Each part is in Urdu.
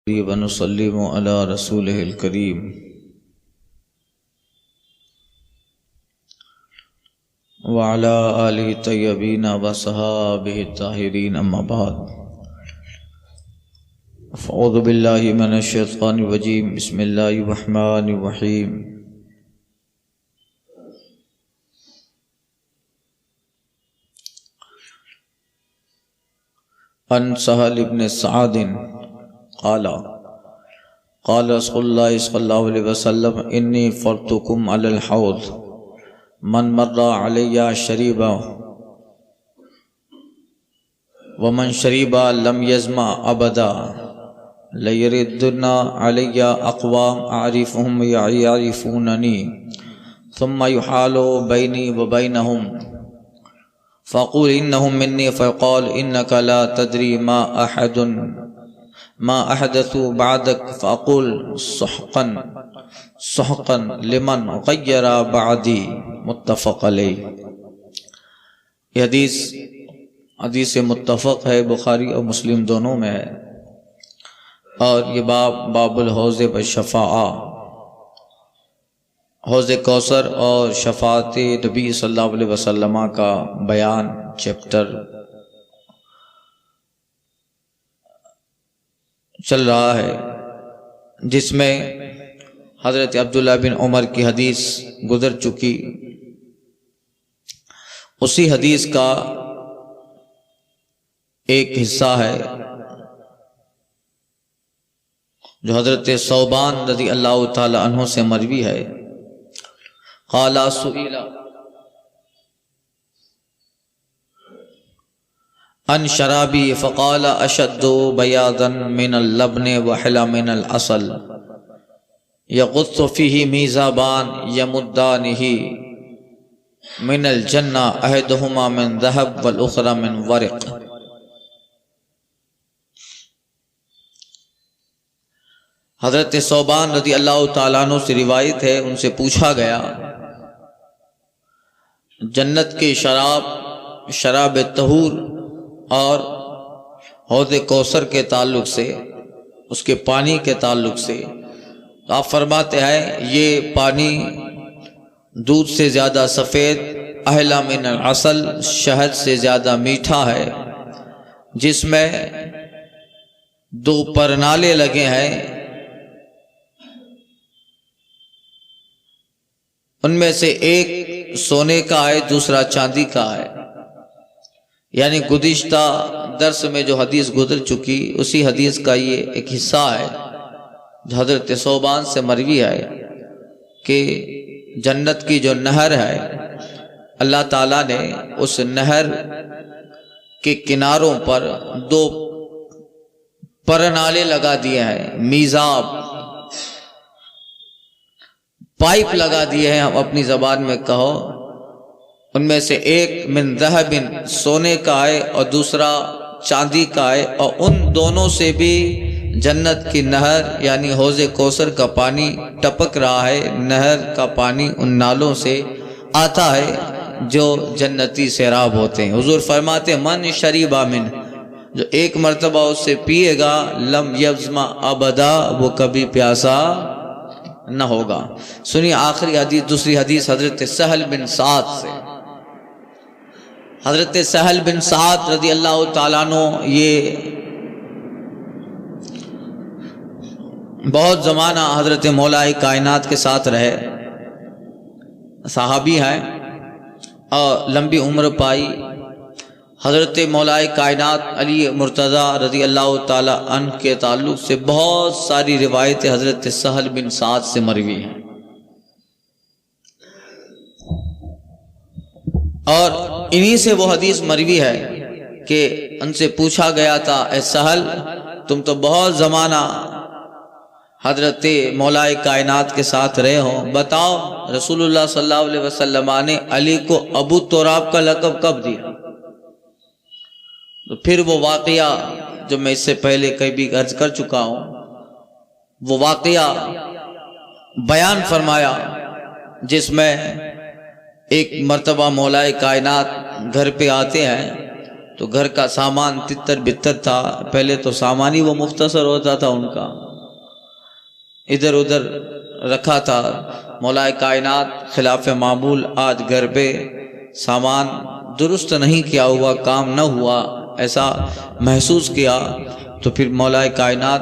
ونسلم على رسوله الكريم وعلى آله الطيبين وصحابه الطاهرين أما بعد فأعوذ بالله من الشيطان الرجيم بسم الله الرحمن الرحيم عن سهل بن سعد قال رسول الله صلى الله عليه وسلم إني فرضتكم على الحوض من مر علي شريبا ومن شريبا لم يزمع أبدا ليردن علي أقوام أعرفهم يعرفونني ثم يحال بيني وبينهم فأقول إنهم مني فيقال إنك لا تدري ما أحدثوا بعدك فأقول سحقا لمن غير بعدي متفق علیہ۔ یہ حدیث متفق ہے، بخاری اور مسلم دونوں میں ہے، اور یہ باب الحوض بالشفاعہ، حوض کوثر اور شفاعت نبی صلی اللہ علیہ وسلم کا بیان چیپٹر چل رہا ہے، جس میں حضرت عبداللہ بن عمر کی حدیث گزر چکی۔ اسی حدیث کا ایک حصہ ہے جو حضرت ثوبان رضی اللہ تعالی عنہ سے مروی ہے۔ قال سئل عن شرابی فقال اشد بیاضا من اللبن وحلا من العسل یغث فیہ میزابان یمدانہ من الجنہ احدہما من ذہب والاخرى من ورق۔ حضرت ثوبان رضی اللہ تعالیٰ عنہ سے روایت ہے، ان سے پوچھا گیا جنت کے شراب طہور اور حوض کوثر کے تعلق سے، اس کے پانی کے تعلق سے، آپ فرماتے ہیں یہ پانی دودھ سے زیادہ سفید، احلا من العسل، شہد سے زیادہ میٹھا ہے، جس میں دو پرنالے لگے ہیں، ان میں سے ایک سونے کا ہے، دوسرا چاندی کا ہے۔ یعنی گزشتہ درس میں جو حدیث گزر چکی، اسی حدیث کا یہ ایک حصہ ہے جو حضرت ثوبان سے مروی ہے کہ جنت کی جو نہر ہے، اللہ تعالیٰ نے اس نہر کے کناروں پر دو پرنالے لگا دیے ہیں، میزاب، پائپ لگا دیے ہیں، ہم اپنی زبان میں کہو، ان میں سے ایک من ذہب، سونے کا ہے، اور دوسرا چاندی کا ہے، اور ان دونوں سے بھی جنت کی نہر یعنی حوض کوثر کا پانی ٹپک رہا ہے۔ نہر کا پانی ان نالوں سے آتا ہے جو جنتی سیراب ہوتے ہیں۔ حضور فرماتے ہیں من شریبا من، جو ایک مرتبہ اس سے پیے گا، لم یظمأ ابدا، وہ کبھی پیاسا نہ ہوگا۔ سنیے آخری حدیث، دوسری حدیث حضرت سہل بن سعد سے۔ حضرت سہل بن سعد رضی اللہ تعالیٰ عنہ یہ بہت زمانہ حضرت مولا کائنات کے ساتھ رہے، صحابی ہیں اور لمبی عمر پائی۔ حضرت مولا کائنات علی مرتضیٰ رضی اللہ تعالی عنہ کے تعلق سے بہت ساری روایتیں حضرت سہل بن سعد سے مروی ہیں، اور انہی سے وہ حدیث مروی ہے کہ ان سے پوچھا گیا تھا اے سہل، تم تو بہت زمانہ حضرت مولا کائنات کے ساتھ رہے ہو، بتاؤ رسول اللہ صلی اللہ علیہ وسلم نے علی کو ابو تراب کا لقب کب دیا؟ تو پھر وہ واقعہ جو میں اس سے پہلے کبھی عرض کر چکا ہوں، وہ واقعہ بیان فرمایا، جس میں ایک مرتبہ مولا کائنات گھر پہ آتے ہیں تو گھر کا سامان تتر بتر تھا. پہلے تو سامان ہی وہ مختصر ہوتا تھا ان کا، ادھر ادھر رکھا تھا. مولا کائنات خلاف معمول آج گھر پہ سامان درست نہیں کیا ہوا، کام نہ ہوا، ایسا محسوس کیا. تو پھر مولا کائنات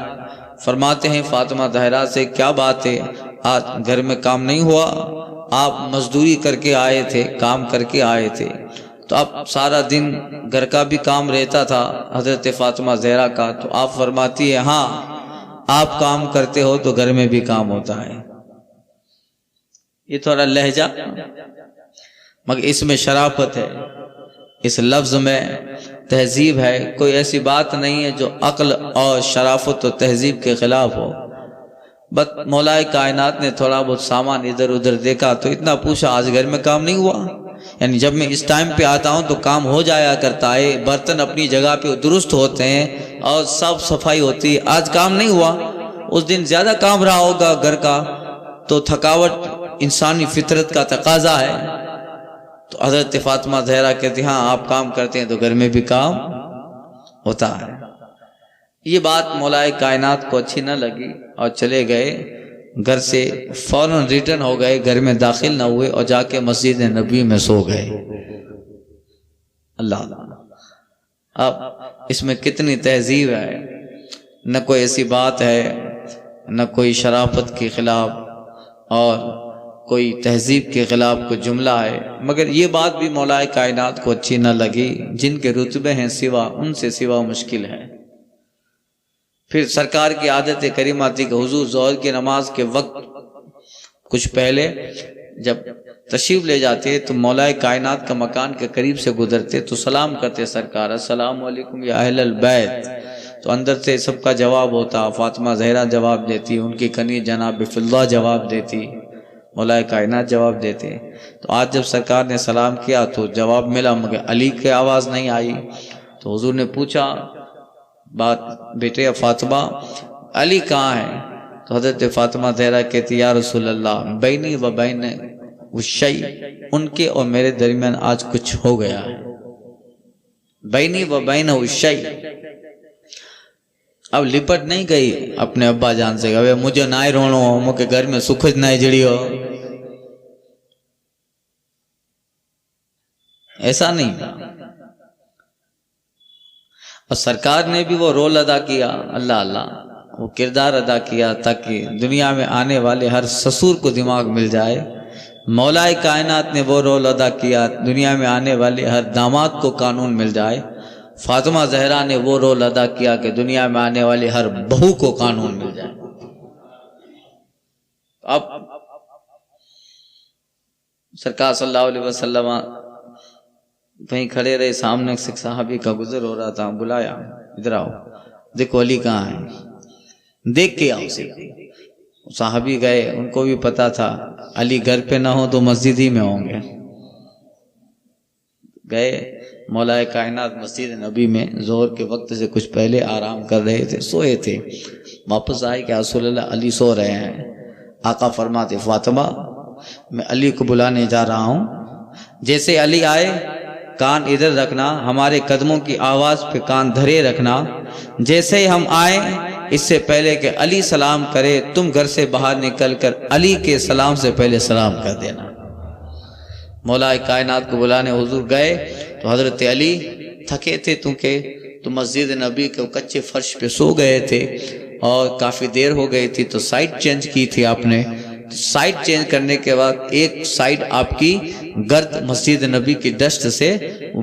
فرماتے ہیں فاطمہ زہرا سے، کیا بات ہے آج گھر میں کام نہیں ہوا؟ آپ مزدوری کر کے آئے تھے، کام کر کے آئے تھے. تو اب سارا دن گھر کا بھی کام رہتا تھا حضرت فاطمہ زہرا کا. تو آپ فرماتی ہے ہاں آپ کام کرتے ہو تو گھر میں بھی کام ہوتا ہے. یہ تھوڑا لہجہ، مگر اس میں شرافت ہے، اس لفظ میں تہذیب ہے. کوئی ایسی بات نہیں ہے جو عقل اور شرافت و تہذیب کے خلاف ہو. بس مولا کائنات نے تھوڑا بہت سامان ادھر ادھر دیکھا تو اتنا پوچھا آج گھر میں کام نہیں ہوا؟ یعنی جب میں اس ٹائم پہ آتا ہوں تو کام ہو جایا کرتا ہے، برتن اپنی جگہ پہ درست ہوتے ہیں اور صاف صفائی ہوتی ہے، آج کام نہیں ہوا؟ اس دن زیادہ کام رہا ہوگا گھر کا، تو تھکاوٹ انسانی فطرت کا تقاضا ہے. تو حضرت فاطمہ زہرا کہتی ہاں آپ کام کرتے ہیں تو گھر میں بھی کام ہوتا ہے. یہ بات مولا کائنات کو اچھی نہ لگی اور چلے گئے گھر سے. فوراً ریٹرن ہو گئے، گھر میں داخل نہ ہوئے اور جا کے مسجد نبی میں سو گئے. اللہ اللہ، اب اس میں کتنی تہذیب ہے. نہ کوئی ایسی بات ہے، نہ کوئی شرافت کے خلاف اور کوئی تہذیب کے خلاف کوئی جملہ ہے. مگر یہ بات بھی مولا کائنات کو اچھی نہ لگی. جن کے رتبے ہیں سوا، ان سے سوا مشکل ہے. پھر سرکار کی عادت کریمہ تھی کہ حضور ظہر کی نماز کے وقت کچھ پہلے جب تشریف لے جاتے تو مولا کائنات کا مکان کے قریب سے گزرتے تو سلام کرتے سرکار، السلام علیکم یا اہل البیت. تو اندر سے سب کا جواب ہوتا، فاطمہ زہرا جواب دیتی، ان کی کنی جناب فضہ جواب دیتی، مولا کائنات جواب دیتے. تو آج جب سرکار نے سلام کیا تو جواب ملا مگر علی کی آواز نہیں آئی. تو حضور نے پوچھا بات بیٹے فاطمہ علی کہاں ہے؟ تو حضرت فاطمہ زہرا کہتی یا رسول اللہ بینی و بین الشیء، ان کے اور میرے درمیان آج کچھ ہو گیا ہے. بینی و بین الشیء، اب لپٹ نہیں گئی اپنے ابا جان سے کہ مجھے نہ رونا ہو، مجھے گھر میں سکھ نہ جڑی ہو، ایسا نہیں. اور سرکار نے بھی وہ رول ادا کیا، اللہ اللہ، وہ کردار ادا کیا تاکہ دنیا میں آنے والے ہر سسور کو دماغ مل جائے. مولا کائنات نے وہ رول ادا کیا دنیا میں آنے والے ہر داماد کو قانون مل جائے. فاطمہ زہرا نے وہ رول ادا کیا کہ دنیا میں آنے والی ہر بہو کو قانون مل جائے. اب سرکار صلی اللہ علیہ وسلم وہیں کھڑے رہے، سامنے ایک صحابی کا گزر ہو رہا تھا، بلایا ادھر آؤ دیکھو علی کہاں ہے، دیکھ کے آؤ. صحابی گئے، ان کو بھی پتا تھا علی گھر پہ نہ ہو تو مسجد ہی میں ہوں گے. گئے مولا کائنات مسجد نبی میں ظہر کے وقت سے کچھ پہلے آرام کر رہے تھے، سوئے تھے. واپس آئے کہ رسول اللہ علی سو رہے ہیں. آقا فرماتے فاطمہ میں علی کو بلانے جا رہا ہوں، جیسے علی آئے کان ادھر رکھنا، ہمارے قدموں کی آواز پہ کان دھرے رکھنا. جیسے ہی ہم آئے اس سے پہلے کہ علی سلام کرے تم گھر سے باہر نکل کر علی کے سلام سے پہلے سلام کر دینا. مولا کائنات کو بلانے حضور گئے تو حضرت علی تھکے تھے تو مسجد نبی کے کچے فرش پہ سو گئے تھے اور کافی دیر ہو گئی تھی تو سائٹ چینج کی تھی آپ نے. سائٹ چینج کرنے کے بعد ایک سائٹ آپ کی گرد مسجد نبی کی ڈسٹ سے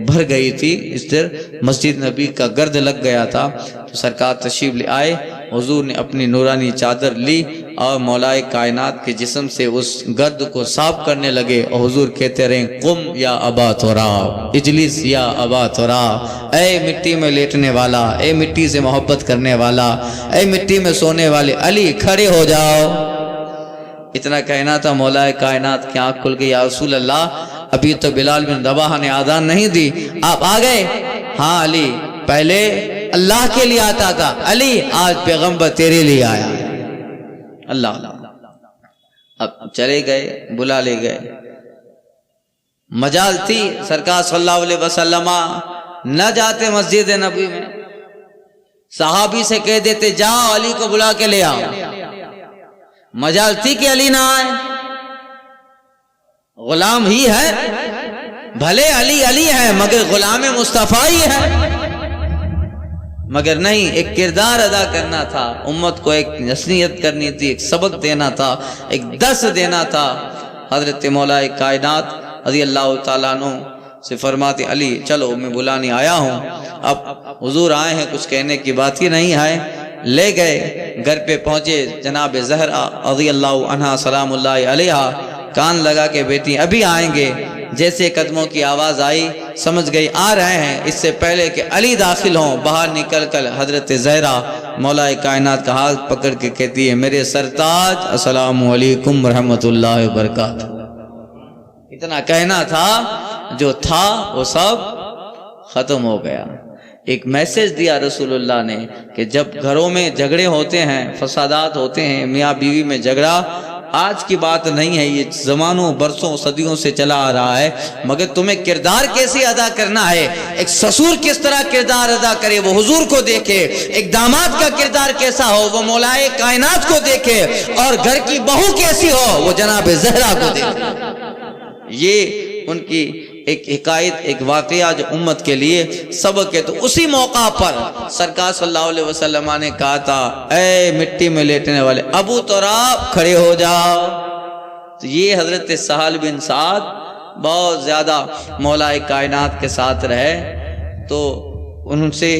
بھر گئی تھی، اس طرح مسجد نبی کا گرد لگ گیا تھا. تو سرکار تشریف لے آئے، حضور نے اپنی نورانی چادر لی اور مولا کائنات کے جسم سے اس گرد کو صاف کرنے لگے اور حضور کہتے رہے قم یا ابا تراب، اجلس یا ابا تراب، اے مٹی میں لیٹنے والا، اے مٹی سے محبت کرنے والا، اے مٹی میں سونے والے علی کھڑے ہو جاؤ. اتنا کہنا تھا، مولا کائنات کی آنکھ کھل گئی، یا رسول اللہ ابھی تو بلال بن رباح نے آذان نہیں دی، آپ آ گئے؟ ہاں علی، پہلے اللہ کے لیے آتا تھا، علی آج پیغمبر تیرے لیے آیا. اللہ اب چلے گئے، بلا لے گئے. مجال تھی سرکار صلی اللہ علیہ وسلم نہ جاتے مسجد نبی میں، صحابی سے کہہ دیتے جاؤ علی کو بلا کے لے آؤ، مجال تھی کہ علی نہ آئے، غلام ہی ہے، بھلے علی علی ہے مگر غلام مصطفیٰ ہی ہے، مگر نہیں، ایک کردار ادا کرنا تھا، امت کو ایک نصیحت کرنی تھی، ایک سبق دینا تھا، ایک درس دینا تھا۔ حضرت مولا کائنات رضی اللہ تعالیٰ عنہ سے فرماتے علی چلو میں بلانے آیا ہوں، اب حضور آئے ہیں، کچھ کہنے کی بات ہی نہیں ہے، لے گئے، گھر پہ پہنچے، جناب زہرا رضی اللہ عنہا سلام اللہ علیہا کان لگا کے بیٹی ابھی آئیں گے، جیسے قدموں کی آواز آئی سمجھ گئی آ رہے ہیں، اس سے پہلے کہ علی داخل ہوں باہر نکل کر حضرت زہرا مولا کائنات کا ہاتھ پکڑ کے کہتی ہے میرے سرتاج السلام علیکم ورحمۃ اللہ وبرکاتہ۔ اتنا کہنا تھا، جو تھا وہ سب ختم ہو گیا۔ ایک میسج دیا رسول اللہ نے کہ جب گھروں میں جھگڑے ہوتے ہیں، فسادات ہوتے ہیں، میاں بیوی میں جھگڑا آج کی بات نہیں ہے، یہ زمانوں برسوں صدیوں سے چلا آ رہا ہے، مگر تمہیں کردار کیسے ادا کرنا ہے، ایک سسور کس طرح کردار ادا کرے وہ حضور کو دیکھے، ایک داماد کا کردار کیسا ہو وہ مولائے کائنات کو دیکھے، اور گھر کی بہو کیسی ہو وہ جناب زہرا کو دیکھے۔ یہ ان کی ایک حکایت، ایک واقعہ جو امت کے لیے سبق ہے۔ تو اسی موقع پر سرکار صلی اللہ علیہ وسلم نے کہا تھا اے مٹی میں لیٹنے والے ابو تراب کھڑے ہو جاؤ۔ تو یہ حضرت سہل بن سعد بہت زیادہ مولا کائنات کے ساتھ رہے، تو ان سے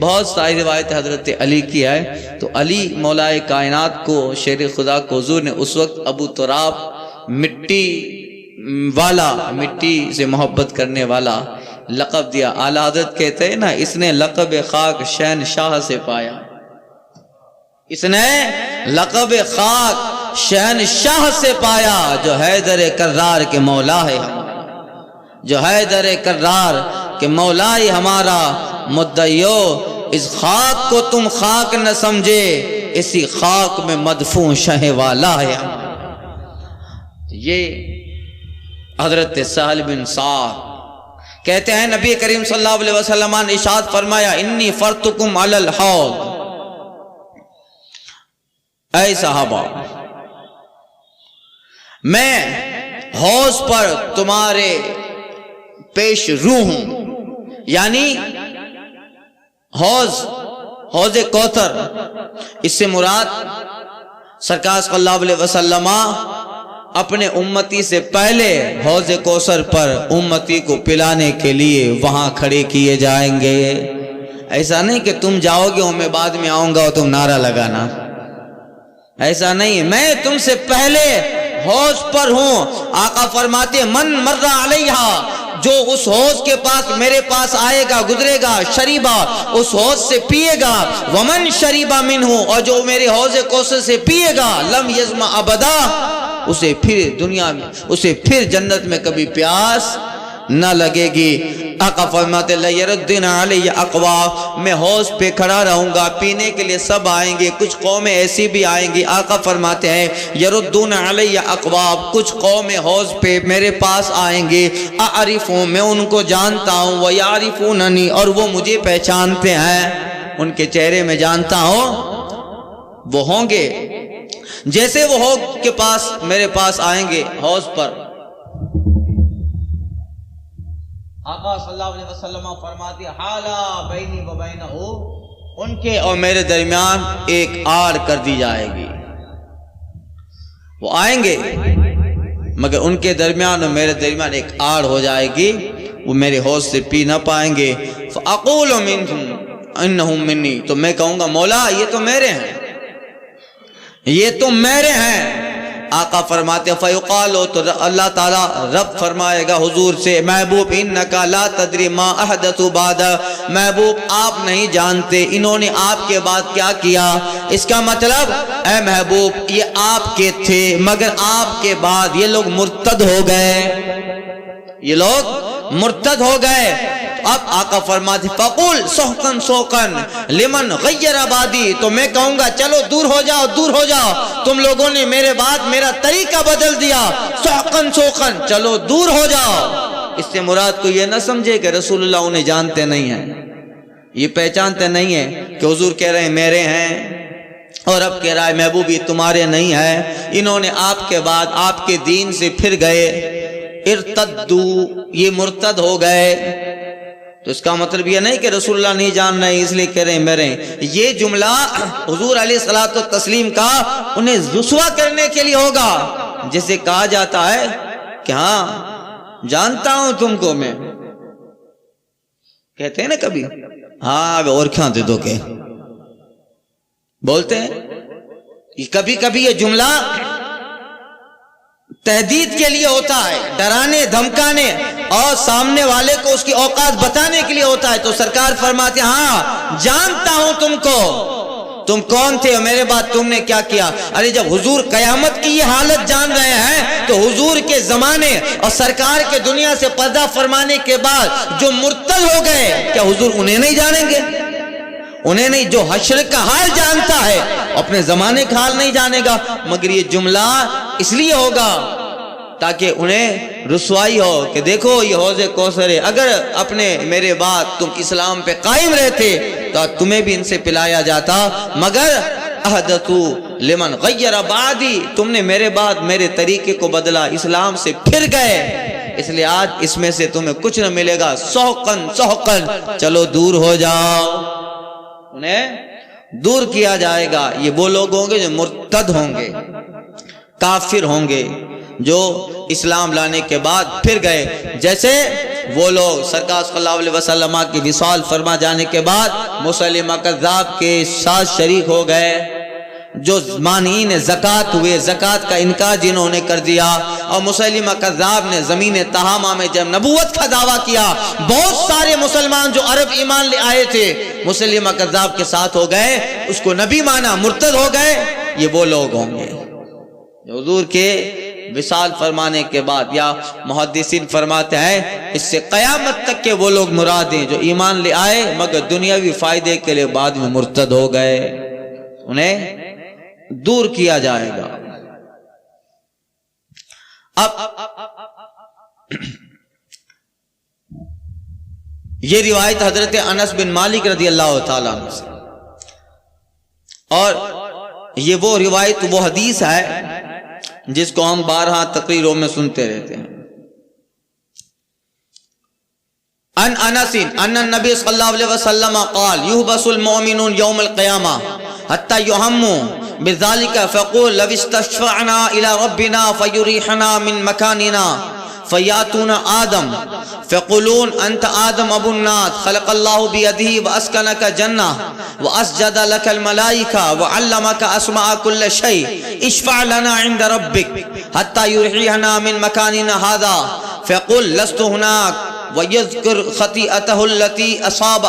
بہت ساری روایت حضرت علی کی ہے۔ تو علی مولا کائنات کو شیر خدا کو حضور نے اس وقت ابو تراب مٹی والا، مٹی سے محبت کرنے والا لقب دیا۔ اعلیٰ حضرت کہتے ہیں نا اس نے لقب خاک شہنشاہ سے پایا، اس نے لقب خاک شہنشاہ سے پایا، جو حیدر کرار کے مولا ہے ہمارا، جو حیدر کرار کے مولا ہے ہمارا، مدعیو اس خاک کو تم خاک نہ سمجھے، اسی خاک میں مدفون شہ والا ہے ہمارا۔ یہ حضرت سہل بن سعد کہتے ہیں نبی کریم صلی اللہ علیہ وسلم نے ارشاد فرمایا انی فرتکم علی الحوض، اے صحابہ میں حوض پر تمہارے پیش رو ہوں، یعنی حوض کوثر، اس سے مراد سرکار صلی اللہ علیہ وسلم اپنے امتی سے پہلے حوض کوثر پر امتی کو پلانے کے لیے وہاں کھڑے کیے جائیں گے۔ ایسا نہیں کہ تم جاؤ گے اور میں بعد میں آؤں گا اور تم نعرہ لگانا، ایسا نہیں، میں تم سے پہلے حوض پر ہوں۔ آقا فرماتے من مر علیہ، جو اس حوض کے پاس میرے پاس آئے گا گزرے گا، شریبا اس حوض سے پیے گا، ومن شریبا منہ، اور جو میرے حوض کوثر سے پیے گا، لم یظمأ ابدا، اسے پھر دنیا میں، اسے پھر جنت میں کبھی پیاس نہ لگے گی۔ آقا فرماتے لیردن علی اقوام، میں حوض پہ کھڑا رہوں گا، پینے کے لیے سب آئیں گے، کچھ قومیں ایسی بھی آئیں گی۔ آقا فرماتے ہیں یردون علی اقوام، کچھ قومیں حوض پہ میرے پاس آئیں گے، اعرفوں میں ان کو جانتا ہوں، ویعرفوننی اور وہ مجھے پہچانتے ہیں، ان کے چہرے میں جانتا ہوں، وہ ہوں گے جیسے وہ حوض کے پاس میرے پاس آئیں گے حوض پر۔ آقا صلی اللہ علیہ وسلم فرماتے حالا بینی و بینہ، ان کے اور میرے درمیان ایک آڑ کر دی جائے گی۔ وہ آئیں گے مگر ان کے درمیان اور میرے درمیان ایک آڑ ہو جائے گی، وہ میرے حوض سے پی نہ پائیں گے۔ فاقول منہم انہم منی، تو میں کہوں گا مولا یہ تو میرے ہیں، یہ تو میرے ہیں۔ آقا فرماتے فیقالو، تو اللہ تعالیٰ رب فرمائے گا حضور سے محبوب انکا لا تدری ما احدث بعد، محبوب آپ نہیں جانتے انہوں نے آپ کے بعد کیا کیا۔ اس کا مطلب اے محبوب یہ آپ کے تھے مگر آپ کے بعد یہ لوگ مرتد ہو گئے، یہ لوگ مرتد ہو گئے۔ اب آقا فرماتے فقول سحقن سوقن لمن غیر آبادی، تو میں کہوں گا چلو دور ہو جاؤ، دور ہو جاؤ، تم لوگوں نے میرے بعد میرا طریقہ بدل دیا، سحقن سوقن چلو دور ہو جاؤ۔ اس سے مراد کو یہ نہ سمجھے کہ رسول اللہ انہیں جانتے نہیں ہیں، یہ پہچانتے نہیں ہیں کہ حضور کہہ رہے ہیں میرے ہیں، اور اب کہہ رہا ہے محبوب یہ تمہارے نہیں ہیں، انہوں نے آپ کے بعد آپ کے دین سے پھر گئے، ارتدو، یہ مرتد ہو گئے۔ تو اس کا مطلب یہ نہیں کہ رسول اللہ نہیں جان رہے اس لیے کہہ رہے ہیں میرے ہیں۔ یہ جملہ حضور علیہ الصلوۃ والتسلیم کا انہیں رسوا کرنے کے لیے ہوگا، جسے کہا جاتا ہے کہ ہاں جانتا ہوں تم کو میں، کہتے ہیں نا کبھی، ہاں اور کیا دے دو کہ بولتے ہیں۔ کبھی کبھی یہ جملہ تہدید کے لیے ہوتا ہے، ڈرانے دھمکانے اور سامنے والے کو اس کی اوقات بتانے کے لیے ہوتا ہے۔ تو سرکار فرماتے ہیں ہاں جانتا ہوں تم کو، تم کون تھے اور میرے بعد تم نے کیا کیا۔ ارے جب حضور قیامت کی یہ حالت جان رہے ہیں تو حضور کے زمانے اور سرکار کے دنیا سے پردہ فرمانے کے بعد جو مرتد ہو گئے، کیا حضور انہیں نہیں جانیں گے؟ انہیں نہیں، جو حشر کا حال جانتا ہے اپنے زمانے کا حال نہیں جانے گا۔ مگر یہ جملہ اس لیے ہوگا تاکہ انہیں رسوائی ہو کہ دیکھو یہ حوض کوثر ہے، اگر اپنے میرے بعد تم اسلام پہ قائم رہتے تو تمہیں بھی ان سے پلایا جاتا، مگر احدثو لمن غیر بعدی، تم نے میرے بعد میرے طریقے کو بدلا، اسلام سے پھر گئے، اس لیے آج اس میں سے تمہیں کچھ نہ ملے گا، سحقن سحقن، چلو دور ہو جاؤ۔ انہیں دور کیا جائے گا۔ یہ وہ لوگ ہوں گے جو مرتد ہوں گے، کافر ہوں گے، جو اسلام لانے کے بعد پھر گئے، جیسے وہ لوگ سرکار صلی اللہ علیہ وسلم کی وصال فرما جانے کے بعد مسلمہ کذاب کے ساتھ شریک ہو گئے، جو مانعین زکوٰۃ ہوئے، زکوٰۃ کا انکار جنہوں نے کر دیا، اور مسلمہ کذاب نے زمین تہامہ میں جب نبوت کا دعویٰ کیا، بہت سارے مسلمان جو عرب ایمان لے آئے تھے مسلمہ کذاب کے ساتھ ہو گئے، اس کو نبی مانا، مرتد ہو گئے۔ یہ وہ لوگ ہوں گے حضور کے وصال فرمانے کے بعد، یا محدثین فرماتے ہیں اس سے قیامت تک کے وہ لوگ مراد ہیں جو ایمان لے آئے مگر دنیاوی فائدے کے لیے بعد میں مرتد ہو گئے، انہیں دور کیا جائے گا۔ اب یہ روایت حضرت انس بن مالک رضی اللہ تعالیٰ عنہ سے، اور یہ وہ روایت، وہ حدیث ہے جس کو ہم بارہا تقریروں میں سنتے رہتے ہیں۔ ان انس ان النبی صلی اللہ علیہ وسلم قال يحبس المؤمنون يوم القيامة حتى يهموا بذلك فيقول لو استشفعنا الى ربنا فيريحنا من مكاننا فياتون آدم فيقولون انت آدم ابو الناس خلق الله بيده واسكنك جنة واسجد لك الملائكة وعلمك اسماء كل شيء اشفع لنا عند ربك حتى يريحنا من مكاننا هذا فيقول لست هناك ويذكر خطيئته التي أصاب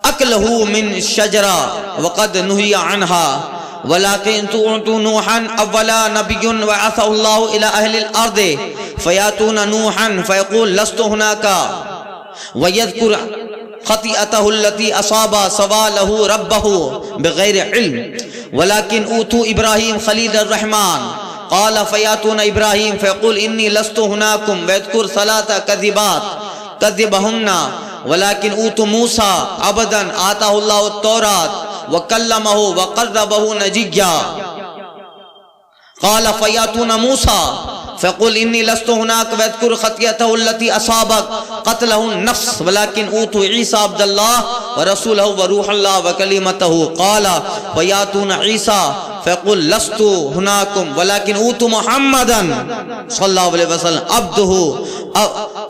أكله من الشجرة وقد نهي عنها ولكن تؤتوا نوحا أولا نبي وعثه الله إلى أهل الأرض فياتون نوحا فيقول لست هناك ويذكر خطيئته التي أصاب سواله ربه بغير علم ولكن أوتوا إبراهيم خليل الرحمن قال فياتون إبراهيم فيقول إني لست هناكم ويذكر ثلاث كذبات كذبهن ولكن أوتوا موسى عبدا آتاه الله التوراة وكلمه وقربه نجيا قال فياتون موسى فيقول إني لست هناك ويذكر خطيئته التي أصابت قتله النفس ولكن أوتوا عيسى عبد الله ورسوله وروح الله وكلمته قال فياتون عيسى فيقول لست هناكم ولكن أوتوا محمدا صلى الله عليه وسلم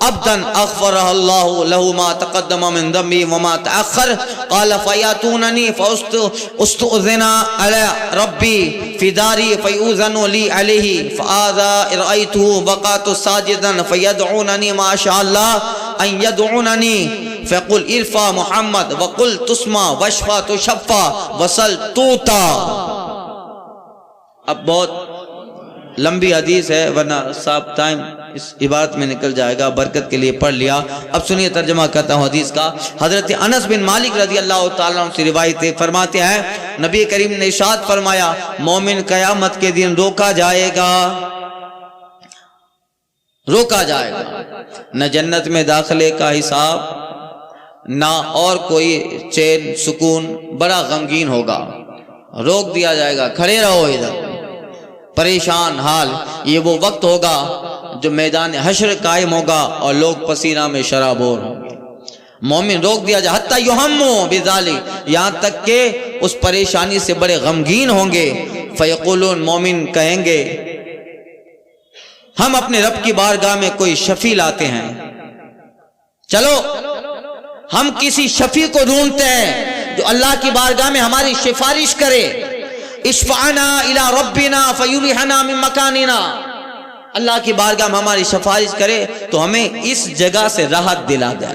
عبدا أغفره الله له ما تقدم من ذنبه وما تأخر قال فياتونني فأستؤذن على ربي في داري فيؤذن لي عليه فآذا رأيته بقات ساجدا فيدعونني ما شاء الله أن يدعونني فيقول ارفع محمد وقل تسمع واشفى تشفى وصل توتا۔ اب بہت لمبی حدیث ہے ورنہ صاحب ٹائم اس عبارت میں نکل جائے گا، برکت کے لیے پڑھ لیا۔ اب سنیے ترجمہ کرتا ہوں حدیث کا۔ حضرت انس بن مالک رضی اللہ تعالیٰ عنہ سے روایت ہے، فرماتے ہیں نبی کریم نے ارشاد فرمایا مومن قیامت کے دن روکا جائے گا، روکا جائے گا۔ نہ جنت میں داخلے کا حساب، نہ اور کوئی چین سکون، بڑا غمگین ہوگا، روک دیا جائے گا، کھڑے رہو ادھر، پریشان حال۔ یہ وہ وقت ہوگا جو میدان حشر قائم ہوگا اور لوگ پسینہ میں شرابور ہوں گے۔ مومن روک دیا جائے، حتی یہمو بذالک، یہاں تک کہ اس پریشانی سے بڑے غمگین ہوں گے۔ فیقولون، مومن کہیں گے ہم اپنے رب کی بارگاہ میں کوئی شفیع لاتے ہیں، چلو ہم کسی شفیع کو ڈھونڈتے ہیں جو اللہ کی بارگاہ میں ہماری سفارش کرے۔ اشفعنا الی ربنا فیریحنا من مکاننا، اللہ کی بارگاہ میں ہماری سفارش کرے تو ہمیں اس جگہ سے راحت دلا دے،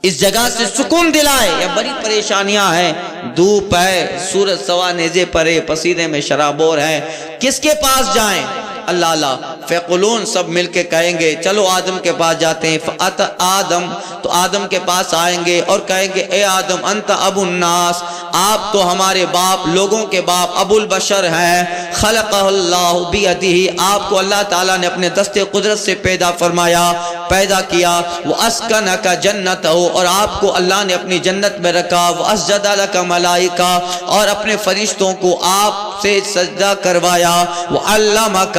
اس جگہ سے سکون دلائے۔ یہ بڑی پریشانیاں ہیں، دھوپ ہے، سورج سوا نیزے پر ہے، پسینے میں شرابور ہے، کس کے پاس جائیں؟ اللہ اللہ۔ فیقولون، سب مل کے کہیں گے چلو آدم کے پاس جاتے ہیں۔ فأت آدم، تو آدم کے پاس آئیں گے اور کہیں گے اے آدم انت ابو الناس، آپ تو ہمارے باپ، لوگوں کے باپ، ابو البشر ہیں۔ خلقہ اللہ بیدہ، آپ کو اللہ تعالیٰ نے اپنے دست قدرت سے پیدا فرمایا، پیدا کیا۔ واسکنک جنتہ، اور آپ کو اللہ نے اپنی جنت میں رکھا۔ واسجد لک ملائکہ، اور اپنے فرشتوں کو آپ سے سجدہ کروایا۔ وعلمک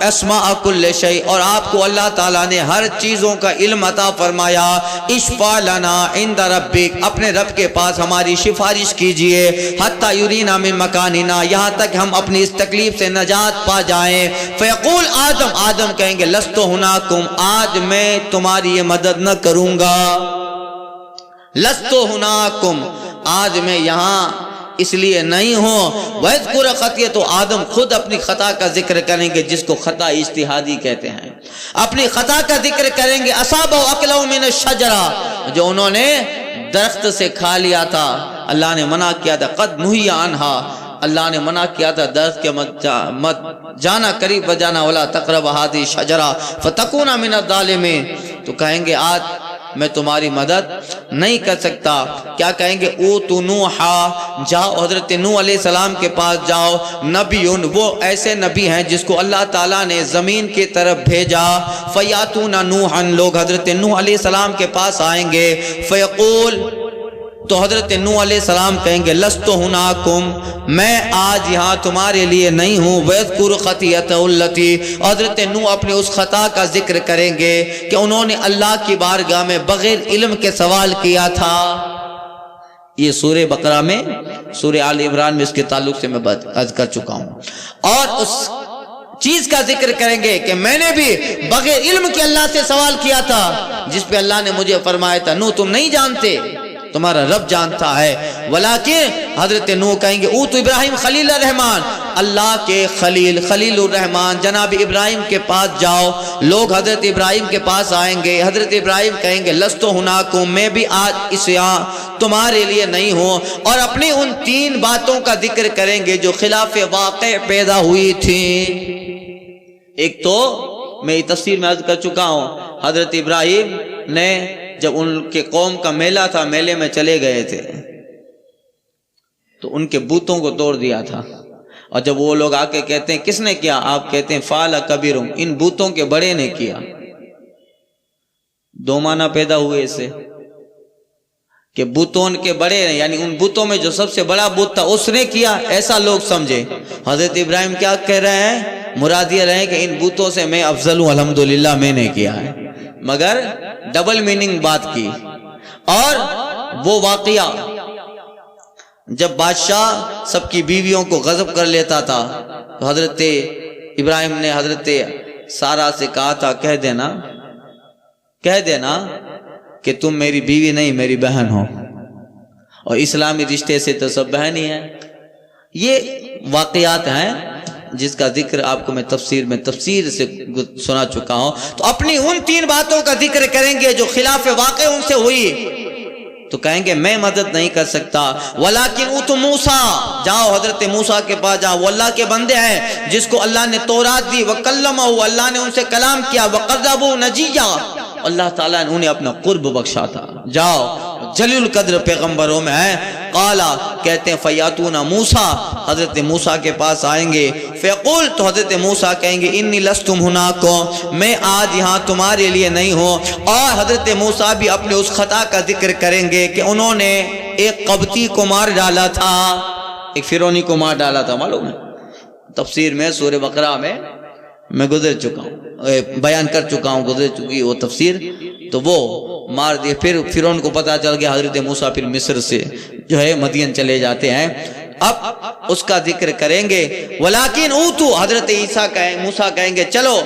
اسماء کل شیء، اور آپ کو اللہ تعالیٰ نے ہر چیزوں کا علم عطا فرمایا۔ اشفع لنا عند ربک، اپنے رب کے پاس ہماری سفارش کیجئے۔ حتی یرینا من مکاننا، یہاں تک ہم اپنی اس تکلیف سے نجات پا جائیں۔ فیقول آدم، آدم کہیں گے لست ہناکم، آج میں تمہاری یہ مدد نہ کروں گا۔ لست ہناکم، آج میں یہاں اس لیے نہیں ہوں۔ وَيَذْكُرَ خَطِيَ، تو آدم خود اپنی خطا کا ذکر کریں گے، جس کو خطا اجتہادی کہتے ہیں، اپنی خطا کا ذکر کریں گے۔ أَصَابَهُ أَكْلَهُ مِنَ الشَّجَرَةِ، جو انہوں نے درخت سے کھا لیا تھا، اللہ نے منع کیا تھا۔ قَدْ نُهِيَ عَنْهَا، اللہ نے منع کیا تھا درخت کے مت جانا، قریب بجانا، وَلَا تَقْرَبُوا هَٰذِهِ الشَّجَرَةَ فَتَكُونَ مِنَ الظَّالِمِينَ، تو کہیں گے آج میں تمہاری مدد نہیں کر سکتا۔ کیا کہیں گے؟ اوتوا نوحا، جاؤ حضرت نوح علیہ السلام کے پاس جاؤ، نبیون، وہ ایسے نبی ہیں جس کو اللہ تعالیٰ نے زمین کی طرف بھیجا۔ فیاتون نوحا، لوگ حضرت نوح علیہ السلام کے پاس آئیں گے۔ فیقول، تو حضرت نوح علیہ السلام کہیں گے لست ہناکم، میں آج یہاں تمہارے لیے نہیں ہوں۔ وَيَذْكُرُ خَطِيَتَهُ الَّتِي، حضرت نوح اپنے اس خطا کا ذکر کریں گے کہ انہوں نے اللہ کی بارگاہ میں بغیر علم کے سوال کیا تھا۔ یہ سورہ بقرہ میں، سورہ آل عمران میں اس کے تعلق سے میں عرض کر چکا ہوں۔ اور اس چیز کا ذکر کریں گے کہ میں نے بھی بغیر علم کے اللہ سے سوال کیا تھا، جس پہ اللہ نے مجھے فرمایا تھا نوح تم نہیں جانتے، تمہارا رب جانتا ہے۔ ولیکن حضرت نوح کہیں گے اوت ابراہیم خلیل الرحمن، اللہ کے خلیل، خلیل الرحمن جناب ابراہیم کے پاس جاؤ۔ لوگ حضرت ابراہیم کے پاس آئیں گے، حضرت ابراہیم کہیں گے لست ہناکم، میں بھی آج اس یہاں تمہارے لیے نہیں ہوں۔ اور اپنی ان تین باتوں کا ذکر کریں گے جو خلاف واقع پیدا ہوئی تھی۔ ایک تو میں تفسیر میں عرض کر چکا ہوں، حضرت ابراہیم نے جب ان کے قوم کا میلہ تھا، میلے میں چلے گئے تھے تو ان کے بتوں کو توڑ دیا تھا، اور جب وہ لوگ آ کے کہتے ہیں کس نے کیا، آپ کہتے ہیں فعل کبیرہم، ان بتوں کے بڑے نے کیا۔ دو معنی پیدا ہوئے اس سے کہ بتوں کے بڑے نے، یعنی ان بتوں میں جو سب سے بڑا بت تھا اس نے کیا، ایسا لوگ سمجھے۔ حضرت ابراہیم کیا کہہ رہے ہیں؟ مراد یہ رہے کہ ان بتوں سے میں افضل ہوں، الحمدللہ میں نے کیا ہے، مگر ڈبل میننگ بات کی۔ اور وہ واقعہ جب بادشاہ سب کی بیویوں کو غضب کر لیتا تھا تو حضرت ابراہیم نے حضرت سارہ سے کہا تھا کہہ دینا کہ تم میری بیوی نہیں میری بہن ہو، اور اسلامی رشتے سے تو سب بہن ہی ہیں۔ یہ واقعات ہیں جس کا ذکر آپ کو میں تفسیر سے سنا چکا ہوں۔ تو اپنی ان تین باتوں کا ذکر کریں گے جو خلاف واقع ان سے ہوئی، تو کہیں گے میں مدد نہیں کر سکتا۔ ولیکن اوتوا موسیٰ، جاؤ حضرت موسیٰ کے پاس جاؤ، وہ اللہ کے بندے ہیں جس کو اللہ نے تورات دی۔ وکلمہ، اللہ نے ان سے کلام کیا۔ وقربوا نجیہ، اللہ تعالیٰ نے انہیں اپنا قرب بخشا تھا۔ جاؤ، جلیل القدر پیغمبروں میں ہے۔ قالا کہتے ہیں فیاتون موسیٰ حضرت موسیٰ کے پاس آئیں گے فیقول تو حضرت موسیٰ کہیں گے انی لستم ہناکم میں آج یہاں تمہارے لیے نہیں ہوں اور حضرت موسیٰ بھی اپنے اس خطا کا ذکر کریں گے کہ انہوں نے ایک قبطی کو مار ڈالا تھا ایک فرعونی کو مار ڈالا تھا معلوم ہے تفسیر میں سورہ بقرہ میں گزر چکا ہوں بیان کر چکا ہوں گزر چکی وہ تفسیر تو وہ مار دیے پھر فرعون کو پتہ چل گیا حضرت موسیٰ پھر مصر سے جو ہے مدین چلے جاتے ہیں اب اس کا ذکر کریں گے ولیکن اوتو حضرت موسیٰ کہیں گے چلو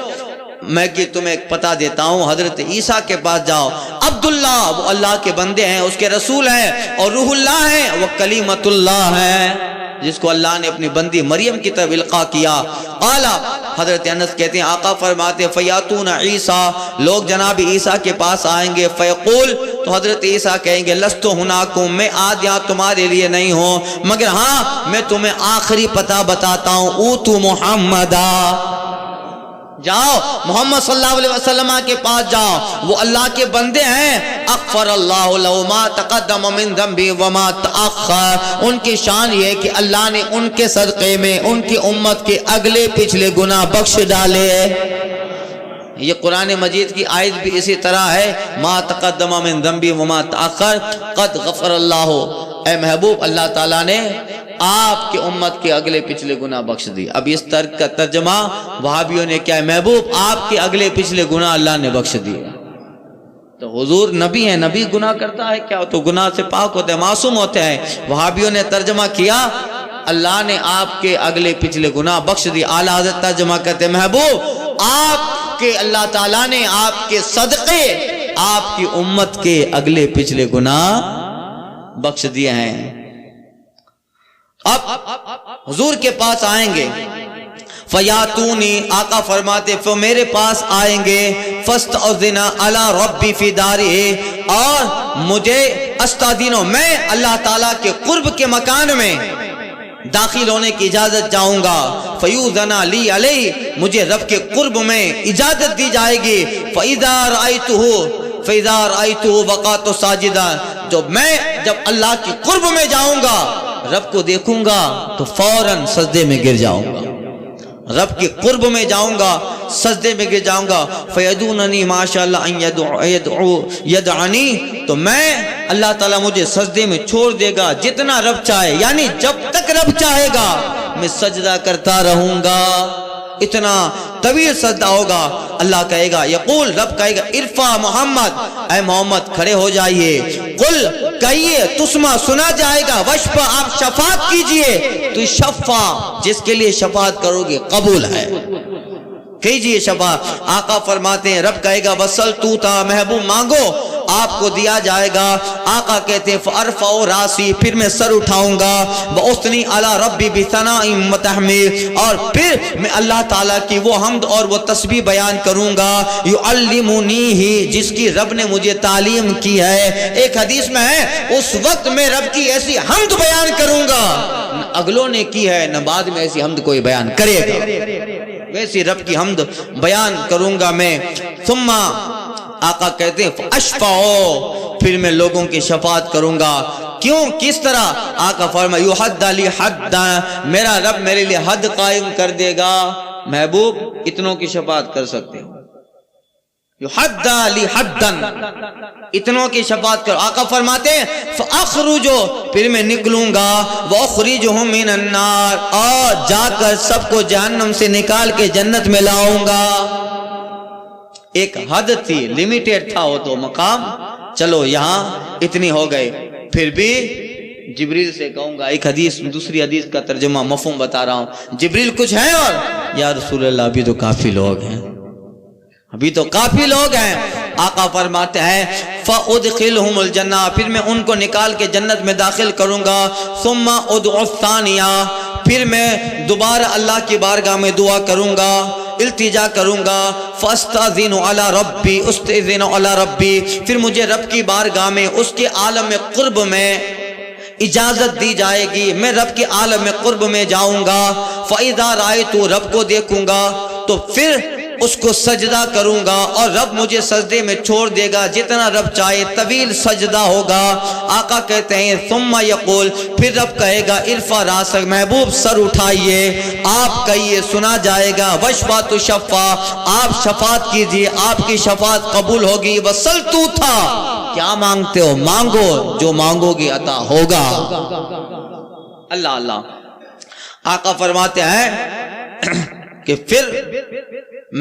میں کہ تمہیں پتہ دیتا ہوں حضرت عیسیٰ کے پاس جاؤ عبداللہ وہ اللہ کے بندے ہیں اس کے رسول ہیں اور روح اللہ ہیں وہ کلیمت اللہ ہیں جس کو اللہ نے اپنی بندی مریم کی طرف القا کیا قالا حضرت انس کہتے ہیں آقا فرماتے فیاتون عیسیٰ لوگ جناب عیسیٰ کے پاس آئیں گے فیقول تو حضرت عیسیٰ کہیں گے لستو ہناکم میں آج یہاں تمہارے لیے نہیں ہوں مگر ہاں میں تمہیں آخری پتہ بتاتا ہوں اوتو محمدہ جاؤ محمد صلی اللہ علیہ وسلم کے پاس جاؤ وہ اللہ کے بندے ہیں اغفر اللہ لہ ما تقدم من ذنبہ وما تأخر ان کی شان یہ ہے کہ اللہ نے ان کے صدقے میں ان کی امت کے اگلے پچھلے گناہ بخش ڈالے یہ قرآن مجید کی آیت بھی اسی طرح ہے ما تقدم من ذنبہ وما تأخر قد غفر اللہ اے محبوب اللہ تعالیٰ نے آپ کے امت کے اگلے پچھلے گناہ بخش دی اب اس طرح کا ترجمہ وہابیوں نے کیا ہے محبوب آپ کے اگلے پچھلے گناہ اللہ نے بخش دیے تو حضور نبی ہیں نبی گناہ کرتا ہے کیا تو گناہ سے پاک ہوتے ہیں معصوم ہوتے ہیں وہابیوں نے ترجمہ کیا اللہ نے آپ کے اگلے پچھلے گناہ بخش دی اعلیٰ حضرت ترجمہ کرتے ہیں محبوب آپ کے اللہ تعالیٰ نے آپ کے صدقے آپ کی امت کے اگلے پچھلے گناہ بخش دیے ہیں اب حضور کے پاس آئیں گے فیاتونی آقا فرماتے تو میرے پاس آئیں گے فاستأذن علی ربی فی دارہ اور مجھے استاذینو میں اللہ تعالیٰ کے قرب کے مکان میں داخل ہونے کی اجازت جاؤں گا فیوذن لی علیہ مجھے رب کے قرب میں اجازت دی جائے گی فَإِذَا رَأَيْتُهُ وَقَعْتُ سَاجِدًا جب اللہ کی قرب میں جاؤں گا رب کو دیکھوں گا تو فوراً سجدے میں گر جاؤں گا رب کی قرب میں جاؤں گا سجدے میں گر جاؤں گا فَيَدُونَنِي مَا شَاءَ اللَّهُ أَن يَدْعَنِي تو میں اللہ تعالیٰ مجھے سجدے میں چھوڑ دے گا جتنا رب چاہے یعنی جب تک رب چاہے گا میں سجدہ کرتا رہوں گا اتنا طویل سجدہ ہوگا اللہ کہے گا یقول رب کہے گا ارفع محمد اے محمد کھڑے ہو جائیے قل کہیے تسمع سنا جائے گا وشفع آپ شفاعت کیجئے تو شفع جس کے لیے شفاعت کرو گے قبول ہے کیجئے شفاعت آقا فرماتے ہیں رب کہے گا وصل تو تا محبوب مانگو آپ کو دیا جائے گا آقا کہتے ہیں فارفع راسی پھر میں سر اٹھاؤں گا واثنی علی ربی بثناء وتحمید اور پھر میں اللہ تعالیٰ کی وہ حمد اور وہ تسبیح بیان کروں گا یعلمنیہ جس کی رب نے مجھے تعلیم کی ہے ایک حدیث میں ہے اس وقت میں رب کی ایسی حمد بیان کروں گا نہ اگلوں نے کی ہے نہ بعد میں ایسی حمد کوئی بیان کرے گا ویسی رب کی حمد بیان کروں گا میں ثم آقا کہتے ہیں فاشفعوا پھر میں لوگوں کی شفاعت کروں گا کیوں کس طرح آقا فرمایا یحد لی حد میرا رب میرے لیے حد قائم کر دے گا محبوب اتنوں کی شفاعت کر سکتے ہو یحد لی حدن اتنوں کی شفاعت کرو آقا فرماتے ہیں فاخرجو پھر میں نکلوں گا واخرجہم من النار اور جا کر سب کو جہنم سے نکال کے جنت میں لاؤں گا ایک حد تھی لیمیٹیڈ تھا وہ تو مقام چلو یہاں اتنی ہو گئے پھر بھی جبریل سے کہوں گا ایک حدیث دوسری حدیث کا ترجمہ مفہوم بتا رہا ہوں جبریل کچھ ہے اور یا رسول اللہ ابھی تو کافی لوگ ہیں ابھی تو کافی لوگ ہیں آقا فرماتے ہیں فَأُدْخِلْهُمُ الْجَنَّةَ پھر میں ان کو نکال کے جنت میں داخل کروں گا ثُمَّ أُدْعُ الثَّانِيَةَ پھر میں دوبارہ اللہ کی بارگاہ میں دعا کروں گا التجا کروں گا فاستاذن علی ربی استاذن علی ربی پھر مجھے رب کی بارگاہ میں اس کے عالم قرب میں اجازت دی جائے گی میں رب کے عالم قرب میں جاؤں گا فاذا رأیت رب کو دیکھوں گا تو پھر اس کو سجدہ کروں گا اور رب مجھے سجدے میں چھوڑ دے گا جتنا رب چاہے، طویل سجدہ ہوگا۔ آقا کہتے ہیں ثم یقول، پھر رب کہے گا ارفع راسک، محبوب سر اٹھائیے، آپ کہیے سنا جائے گا، وشفع تشفع، آپ شفاعت کیجئے، آپ کی شفاعت قبول ہوگی، وصل تو تھا، کیا مانگتے ہو مانگو، جو مانگو گی عطا ہوگا۔ اللہ اللہ۔ آقا فرماتے ہیں کہ پھر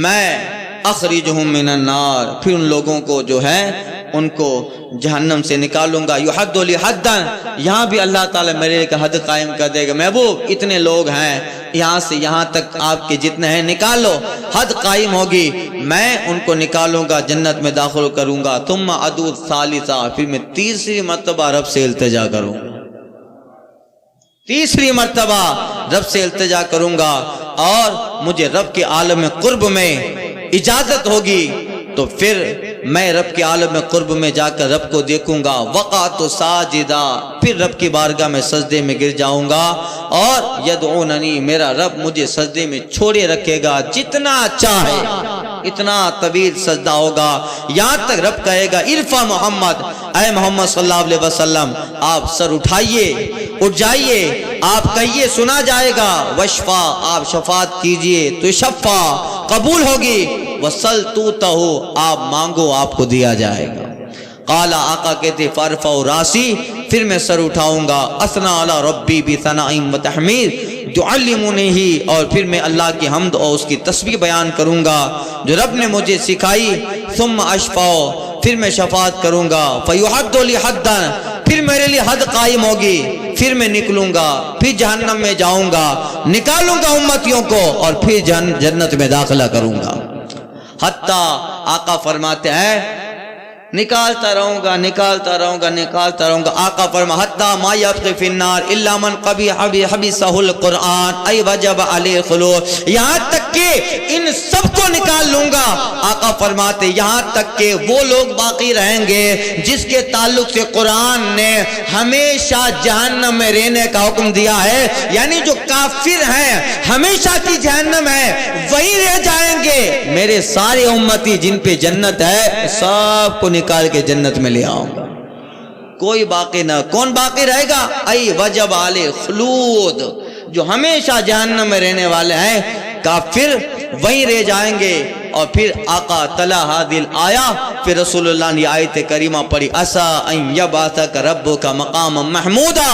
میں اخرجہم من النار، پھر ان لوگوں کو جو ہے ان کو جہنم سے نکالوں گا۔ یحد لی حدا، یہاں بھی اللہ تعالیٰ میرے ایک حد قائم کر دے گا، محبوب اتنے لوگ ہیں، یہاں سے یہاں تک آپ کے جتنے ہیں نکالو، حد قائم ہوگی، میں ان کو نکالوں گا، جنت میں داخل کروں گا۔ ثم ادعو الثالثہ، پھر میں تیسری مرتبہ رب سے التجا کروں گا، تیسری مرتبہ رب سے التجا کروں گا، اور مجھے رب کے عالم قرب میں اجازت ہوگی تو پھر میں رب کے عالم قرب میں جا کر رب کو دیکھوں گا۔ وقعت ساجدہ، پھر رب کی بارگاہ میں سجدے میں گر جاؤں گا، اور یدعوننی، میرا رب مجھے سجدے میں چھوڑے رکھے گا جتنا چاہے، اتنا طویل سجدہ ہوگا، یہاں تک رب کہے گا ارفع محمد، اے محمد صلی اللہ علیہ وسلم آپ سر اٹھائیے، اٹھ جائیے، آپ کہیے سنا جائے گا، وشفع، آپ شفاعت کیجئے تو شفع قبول ہوگی، وصل تو تہو، آپ مانگو آپ کو دیا جائے گا۔ قال، آقا کہتے فارفع راسی، پھر میں سر اٹھاؤں گا، اثنا علی ربی بثناء و تحمید، جو علمونی ہی، اور پھر میں اللہ کی حمد اور اس کی تسبیح بیان کروں گا جو رب نے مجھے سکھائی۔ ثم اشفع، پھر میں شفاعت کروں گا، فیحد لی حدا، پھر میرے لیے حد قائم ہوگی، پھر میں نکلوں گا، پھر جہنم میں جاؤں گا، نکالوں گا امتیوں کو، اور پھر جنت میں داخلہ کروں گا۔ حتیٰ، آقا فرماتے ہیں نکالتا رہوں گا، نکالتا رہوں گا، نکالتا رہوں گا۔ آقا فرما حتیٰ ما یبقی فی النار الا من حبسہ القرآن ای وجب علیہ الخلود، یہاں تک کہ ان سب کو نکال لوں گا۔ آقا فرماتے یہاں تک کہ وہ لوگ باقی رہیں گے جس کے تعلق سے قرآن نے ہمیشہ جہنم میں رہنے کا حکم دیا ہے، یعنی جو کافر ہیں ہمیشہ کی جہنم ہے وہی رہ جائیں گے، میرے سارے امتی جن پہ جنت ہے سب کو نکال کے جنت میں لے آؤں گا، کوئی باقی نہ۔ کون باقی رہے گا؟ ای وجب علیہ خلود، جو ہمیشہ جہنم میں رہنے والے ہیں، کافر وہیں رہ جائیں گے۔ اور پھر آقا تلا حادل آیا، پھر رسول اللہ نے آیت کریمہ پڑھی، اسا ان یبعثک ربک مقام محمودا،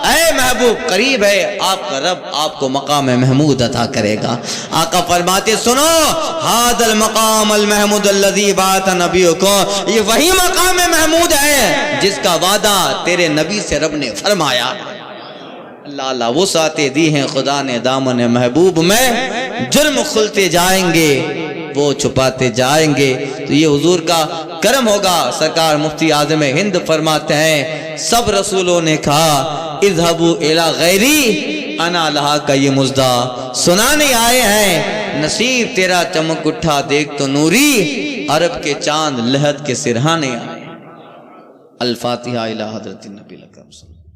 اے محبوب قریب ہے آپ کا رب آپ کو مقام محمود عطا کرے گا۔ آقا فرماتے سنو، ھذا المقام المحمود الذی بعث نبیکم، یہ وہی مقام محمود ہے جس کا وعدہ تیرے نبی سے رب نے فرمایا۔ اللہ اللہ، وہ ساتیں دی ہیں خدا نے دامن محبوب میں، جرم کھلتے جائیں گے وہ چھپاتے جائیں گے۔ تو یہ حضور کا کرم ہوگا۔ سرکار مفتی اعظم ہند فرماتے ہیں سب رسولوں نے کہا اذهبوا الى غیری انا لہا کا یہ مزدہ سنانے آئے ہیں، نصیب تیرا چمک اٹھا دیکھ تو نوری، عرب کے چاند لحد کے سرہانے آئے۔ الفاتحہ الی حضرت النبی الاکرم صلی اللہ علیہ وسلم۔